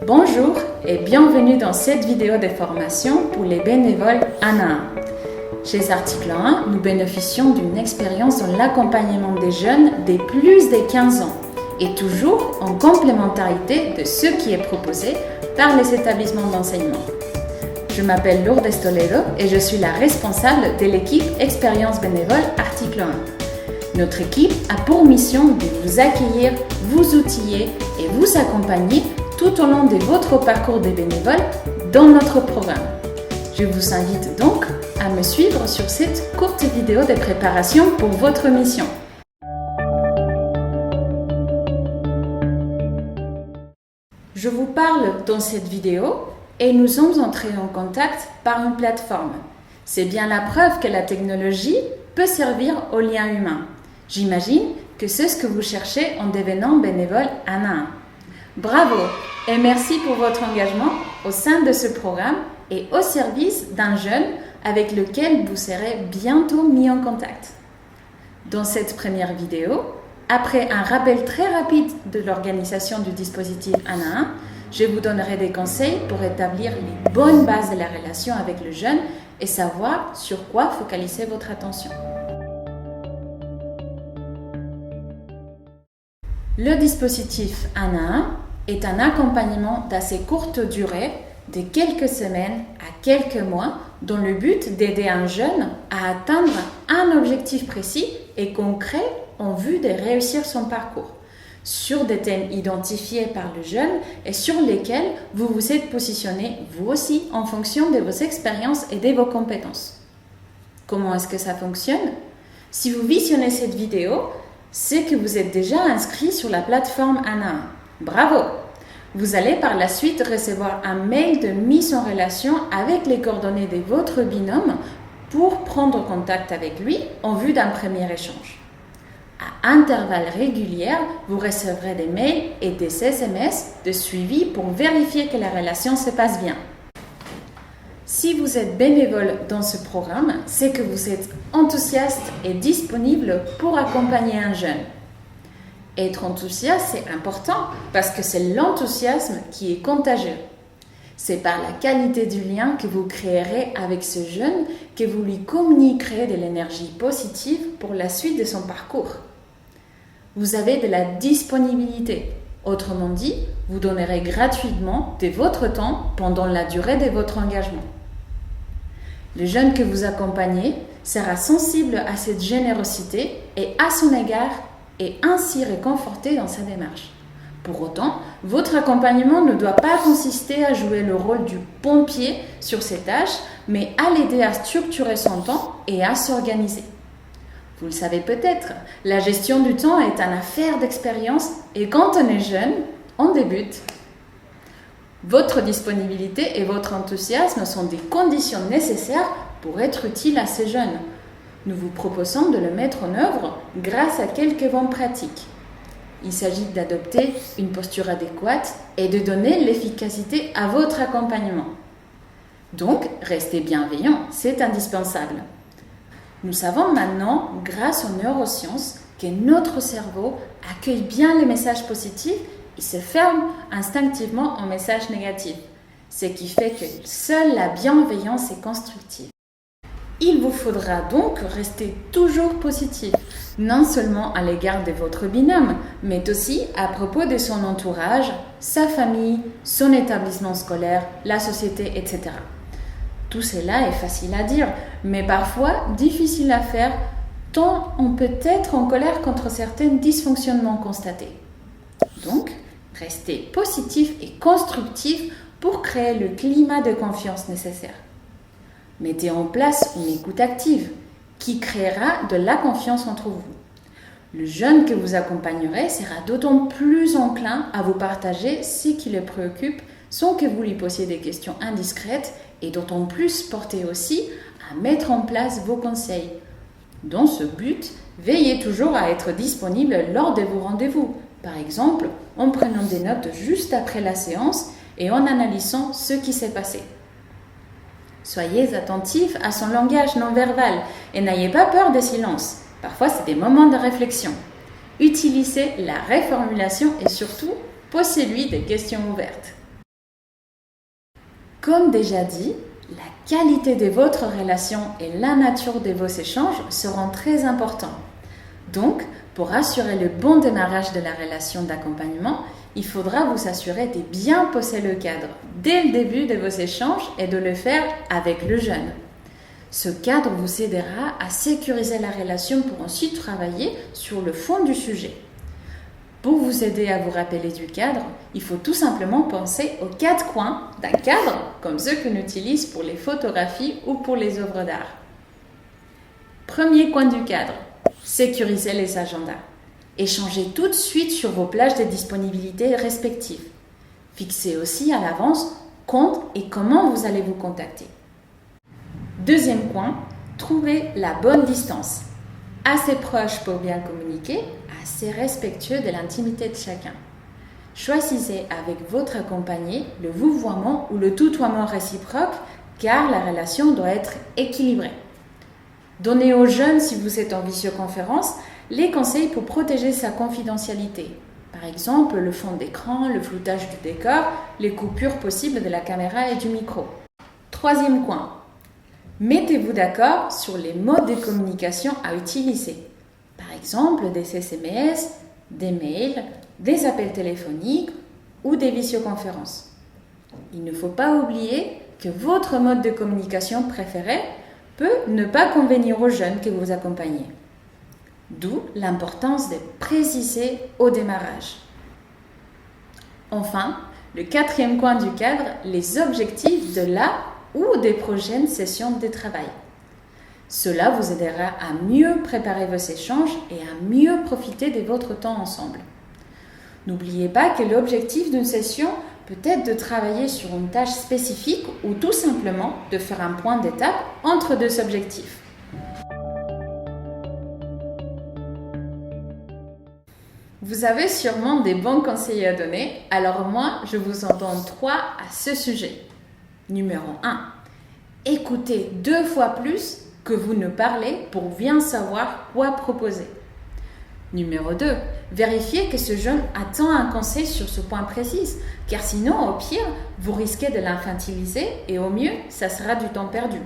Bonjour et bienvenue dans cette vidéo de formation pour les bénévoles 1 à 1. Chez Article 1, nous bénéficions d'une expérience dans l'accompagnement des jeunes de plus de 15 ans et toujours en complémentarité de ce qui est proposé par les établissements d'enseignement. Je m'appelle Lourdes Toledo et je suis la responsable de l'équipe Expérience bénévole Article 1. Notre équipe a pour mission de vous accueillir, vous outiller et vous accompagner tout au long de votre parcours de bénévole dans notre programme. Je vous invite donc à me suivre sur cette courte vidéo de préparation pour votre mission. Je vous parle dans cette vidéo et nous sommes entrés en contact par une plateforme. C'est bien la preuve que la technologie peut servir au lien humain. J'imagine que c'est ce que vous cherchez en devenant bénévole 1 à 1. Bravo et merci pour votre engagement au sein de ce programme et au service d'un jeune avec lequel vous serez bientôt mis en contact. Dans cette première vidéo, après un rappel très rapide de l'organisation du dispositif 1 à 1, je vous donnerai des conseils pour établir les bonnes bases de la relation avec le jeune et savoir sur quoi focaliser votre attention. Le dispositif 1 à 1 est un accompagnement d'assez courte durée, de quelques semaines à quelques mois, dans le but d'aider un jeune à atteindre un objectif précis et concret en vue de réussir son parcours, sur des thèmes identifiés par le jeune et sur lesquels vous vous êtes positionné vous aussi en fonction de vos expériences et de vos compétences. Comment est-ce que ça fonctionne? Si vous visionnez cette vidéo, c'est que vous êtes déjà inscrit sur la plateforme 1 à 1. Bravo! Vous allez par la suite recevoir un mail de mise en relation avec les coordonnées de votre binôme pour prendre contact avec lui en vue d'un premier échange. À intervalles réguliers, vous recevrez des mails et des SMS de suivi pour vérifier que la relation se passe bien. Si vous êtes bénévole dans ce programme, c'est que vous êtes enthousiaste et disponible pour accompagner un jeune. Être enthousiaste, c'est important parce que c'est l'enthousiasme qui est contagieux. C'est par la qualité du lien que vous créerez avec ce jeune que vous lui communiquerez de l'énergie positive pour la suite de son parcours. Vous avez de la disponibilité. Autrement dit, vous donnerez gratuitement de votre temps pendant la durée de votre engagement. Le jeune que vous accompagnez sera sensible à cette générosité et à son égard et ainsi réconforté dans sa démarche. Pour autant, votre accompagnement ne doit pas consister à jouer le rôle du pompier sur ses tâches, mais à l'aider à structurer son temps et à s'organiser. Vous le savez peut-être, la gestion du temps est une affaire d'expérience et quand on est jeune, on débute. Votre disponibilité et votre enthousiasme sont des conditions nécessaires pour être utile à ces jeunes. Nous vous proposons de le mettre en œuvre grâce à quelques bonnes pratiques. Il s'agit d'adopter une posture adéquate et de donner l'efficacité à votre accompagnement. Donc, restez bienveillant, c'est indispensable. Nous savons maintenant, grâce aux neurosciences, que notre cerveau accueille bien les messages positifs et se ferme instinctivement aux messages négatifs, ce qui fait que seule la bienveillance est constructive. Il vous faudra donc rester toujours positif, non seulement à l'égard de votre binôme, mais aussi à propos de son entourage, sa famille, son établissement scolaire, la société, etc. Tout cela est facile à dire, mais parfois difficile à faire, tant on peut être en colère contre certains dysfonctionnements constatés. Donc, restez positif et constructif pour créer le climat de confiance nécessaire. Mettez en place une écoute active qui créera de la confiance entre vous. Le jeune que vous accompagnerez sera d'autant plus enclin à vous partager ce qui le préoccupe sans que vous lui posiez des questions indiscrètes et d'autant plus porté aussi à mettre en place vos conseils. Dans ce but, veillez toujours à être disponible lors de vos rendez-vous, par exemple en prenant des notes juste après la séance et en analysant ce qui s'est passé. Soyez attentifs à son langage non verbal et n'ayez pas peur des silences. Parfois, c'est des moments de réflexion. Utilisez la reformulation et surtout, posez-lui des questions ouvertes. Comme déjà dit, la qualité de votre relation et la nature de vos échanges seront très importants. Donc, pour assurer le bon démarrage de la relation d'accompagnement, il faudra vous assurer de bien poser le cadre dès le début de vos échanges et de le faire avec le jeune. Ce cadre vous aidera à sécuriser la relation pour ensuite travailler sur le fond du sujet. Pour vous aider à vous rappeler du cadre, il faut tout simplement penser aux 4 coins d'un cadre, comme ceux qu'on utilise pour les photographies ou pour les œuvres d'art. Premier coin du cadre, sécuriser les agendas. Échangez tout de suite sur vos plages de disponibilité respectives. Fixez aussi à l'avance quand et comment vous allez vous contacter. Deuxième coin, trouvez la bonne distance. Assez proche pour bien communiquer, assez respectueux de l'intimité de chacun. Choisissez avec votre accompagné le vouvoiement ou le tutoiement réciproque car la relation doit être équilibrée. Donnez aux jeunes, si vous êtes en visioconférence, les conseils pour protéger sa confidentialité. Par exemple, le fond d'écran, le floutage du décor, les coupures possibles de la caméra et du micro. Troisième coin. Mettez-vous d'accord sur les modes de communication à utiliser. Par exemple, des SMS, des mails, des appels téléphoniques ou des visioconférences. Il ne faut pas oublier que votre mode de communication préféré peut ne pas convenir aux jeunes que vous accompagnez. D'où l'importance de préciser au démarrage. Enfin, le quatrième coin du cadre, les objectifs de la ou des prochaines sessions de travail. Cela vous aidera à mieux préparer vos échanges et à mieux profiter de votre temps ensemble. N'oubliez pas que l'objectif d'une session peut être de travailler sur une tâche spécifique ou tout simplement de faire un point d'étape entre deux objectifs. Vous avez sûrement des bons conseils à donner, alors moi, je vous en donne 3 à ce sujet. Numéro 1. Écoutez 2 fois plus que vous ne parlez pour bien savoir quoi proposer. Numéro 2. Vérifiez que ce jeune attend un conseil sur ce point précis, car sinon, au pire, vous risquez de l'infantiliser et au mieux, ça sera du temps perdu.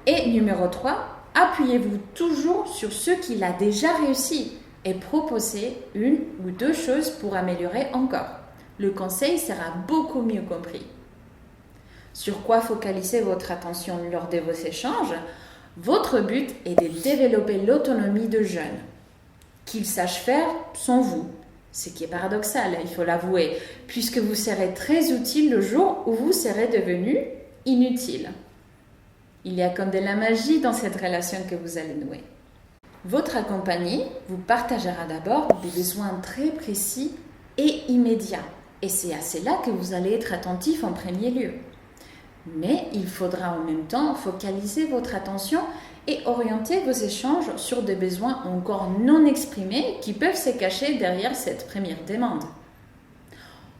Et numéro 3. Appuyez-vous toujours sur ce qu'il a déjà réussi et proposez 1 ou 2 choses pour améliorer encore. Le conseil sera beaucoup mieux compris. Sur quoi focaliser votre attention lors de vos échanges? Votre but est de développer l'autonomie de jeunes, qu'ils sachent faire sans vous, ce qui est paradoxal, il faut l'avouer, puisque vous serez très utile le jour où vous serez devenu inutile. Il y a comme de la magie dans cette relation que vous allez nouer. Votre accompagné vous partagera d'abord des besoins très précis et immédiats, et c'est à cela que vous allez être attentif en premier lieu. Mais il faudra en même temps focaliser votre attention et orienter vos échanges sur des besoins encore non exprimés qui peuvent se cacher derrière cette première demande.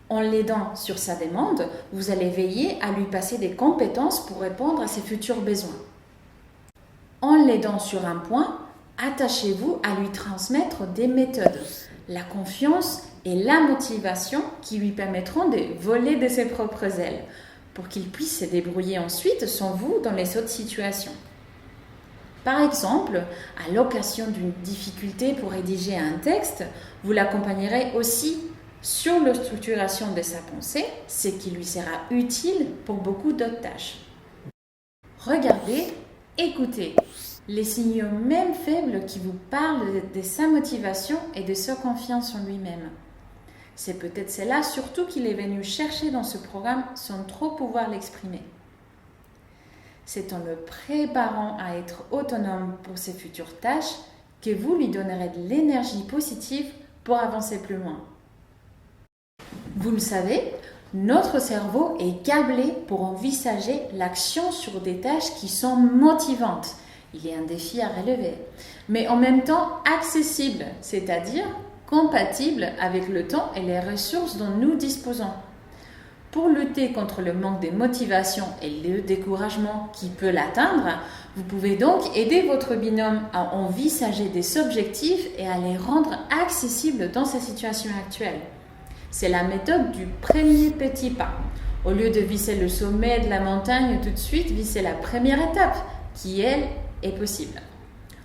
En l'aidant sur sa demande, vous allez veiller à lui passer des compétences pour répondre à ses futurs besoins. En l'aidant sur un point, attachez-vous à lui transmettre des méthodes, la confiance et la motivation qui lui permettront de voler de ses propres ailes, pour qu'il puisse se débrouiller ensuite sans vous dans les autres situations. Par exemple, à l'occasion d'une difficulté pour rédiger un texte, vous l'accompagnerez aussi sur la structuration de sa pensée, ce qui lui sera utile pour beaucoup d'autres tâches. Regardez, écoutez les signaux même faibles qui vous parlent de sa motivation et de sa confiance en lui-même. C'est peut-être cela surtout qu'il est venu chercher dans ce programme sans trop pouvoir l'exprimer. C'est en le préparant à être autonome pour ses futures tâches que vous lui donnerez de l'énergie positive pour avancer plus loin. Vous le savez, notre cerveau est câblé pour envisager l'action sur des tâches qui sont motivantes. Il y a un défi à relever, mais en même temps accessible, c'est-à-dire compatible avec le temps et les ressources dont nous disposons. Pour lutter contre le manque de motivation et le découragement qui peut l'atteindre, vous pouvez donc aider votre binôme à envisager des objectifs et à les rendre accessibles dans sa situation actuelle. C'est la méthode du premier petit pas. Au lieu de viser le sommet de la montagne tout de suite, visez la première étape qui, elle, est possible.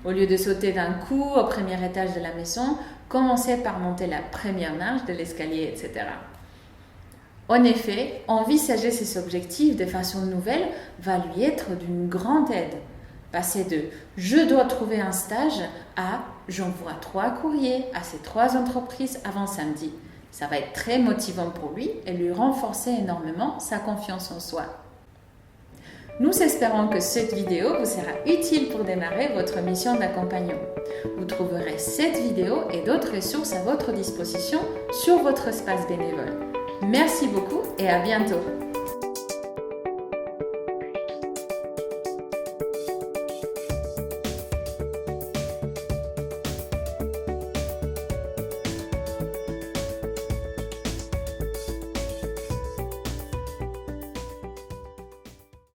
Au lieu de sauter d'un coup au premier étage de la maison, commencez par monter la première marche de l'escalier, etc. En effet, envisager ses objectifs de façon nouvelle va lui être d'une grande aide. Passer de « je dois trouver un stage » à « j'envoie 3 courriers à ces 3 entreprises avant samedi ». Ça va être très motivant pour lui et lui renforcer énormément sa confiance en soi. Nous espérons que cette vidéo vous sera utile pour démarrer votre mission d'accompagnement. Vous trouverez cette vidéo et d'autres ressources à votre disposition sur votre espace bénévole. Merci beaucoup et à bientôt.